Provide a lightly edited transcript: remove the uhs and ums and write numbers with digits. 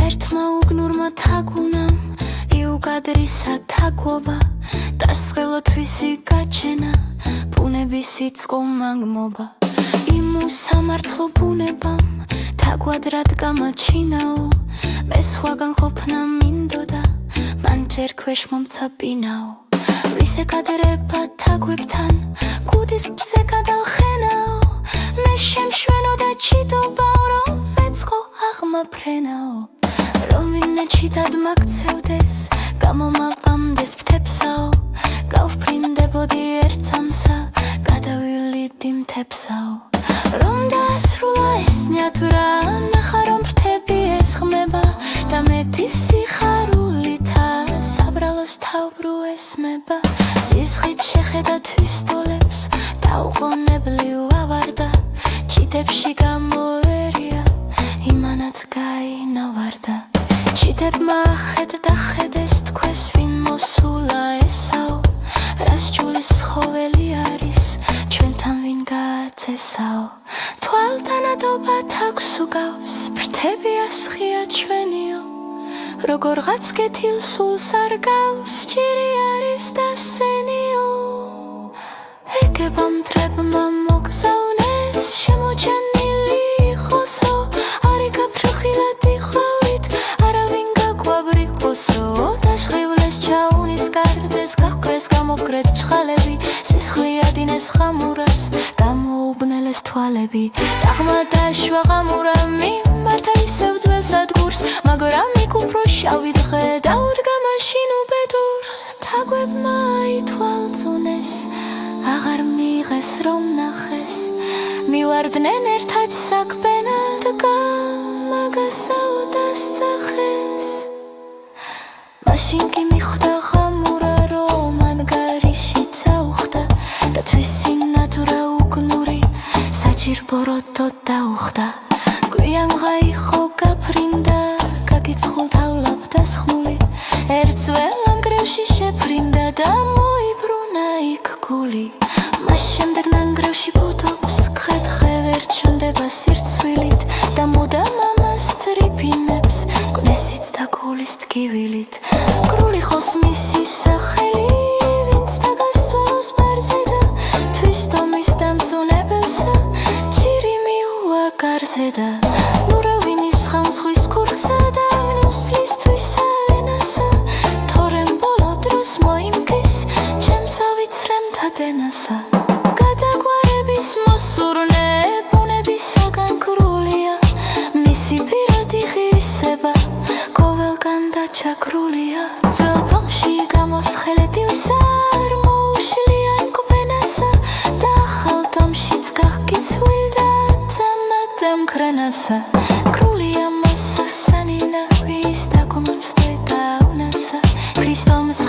ერთმა უგნურმა თაგუნამ იუგადრისა თაგვობა დასხელოთვისი გაჩენა ბუნების იწყო მაგმობა იმ უსამართლო ბუნებამ თაგვადრად გამაჩინაო მე სხვაგან ყოფნა მინდოდა მან ჯერ ქვეშ მომცა პინაო ვისე გადერება თაგვებთან გუდის მზე გადალხენაო მე შემშვენო და ჩიტობაო რომ მეწყო აღმაფრენაო რომ ვინმე ჩიტად მაგცევდეს გამომაყამდეს ფრთებსაო გავფრინდებოდი ერთსამსა გადავივლიდი მთებსაო რომ დაასრულა ეს ნიატვრა ნახა რომ ფრთები ესხმება და მეტი სიხარულითა საბრალოს თავბრუ ესმება სისხლით შეხედა თვისტოლებს დაუყოვნებლი ვავარდა ჩიტებში გამოერია იმანაც გაინავარდა ჩიტებმა ხედდა ხედეს თქვეს ვინ მოსულა ესაო რას ჯულის ცხოველი არის ჩვენთან ვინ გააცესაო თვალთანადობა თაგვს უგავს ფრთები ასხია ჩვენიო როგორღაც კეთილ სულს არ გავს ჭირი არის დასენიო ეგებამ დრებმა მოგზავნეს შემოჩენილი იყოსო არი გაფრთხილად იყვავით არავინ გაგვაბრიყოსო დაშხივლეს ჩაუნის კარდეს გახკრეს გამოვკრეთ ჩხალები სისხლი ადინეს ხამურას გამოუბნელეს თვალები დაღმა დაშვა ღამურა მიმართა ისევ ძველ სადგურს მაგრამ იქ უფრო შავი დღე დაუდგა მაშინ უბედურს თაგვებმა ითვალწუნეს აღარ მიიღეს რომ ნახეს მივარდნენ ერთად საქმენად გამაგასაო დასწახეს მაშინ კი მიხვდა ღამურა რომ ანგარიში წაუხდა და თვისი ნატურა უგნური საჭირბოროტო დაუხდა გვიანღა იყო გაფრინდა გაგიცხულდა ვლაბ დასხმული ერთსველ ამ გრევში შეფრინდა და მოიბრუნა იქ გული მას შემდეგ ნანგრევში ბუდობს ხრე ვერ ჩნდება სირცვილით და მუდამ ამას წრიფინებს კვნესით და გულის ტკივილით გრული ხოს მისი სახელი ვინც დაგასვენოს ბარზე და თვისტომის დამძუნებელსა ჭირი მიუაგარზე და ნურავინის ხამსხვის ქურხსა და ნუსლისთვის არენასა თორემ ბოლო დროს მოიმკის ჩემსა ვიცრემთა დენასა გადაგვარების მოსურნე ბუნებისაგან გრულია მისი პირადი ღირსება ყოველგან დაჩაგრულია ძველ თომში გამოსხელედილსა არ მოუშლიან კვენასა და ახალ თომშიც გახკიცვილდა დამკრენასა გრულია მასა სანინა ვის დაგმოსდე და უნასა ქრისტომს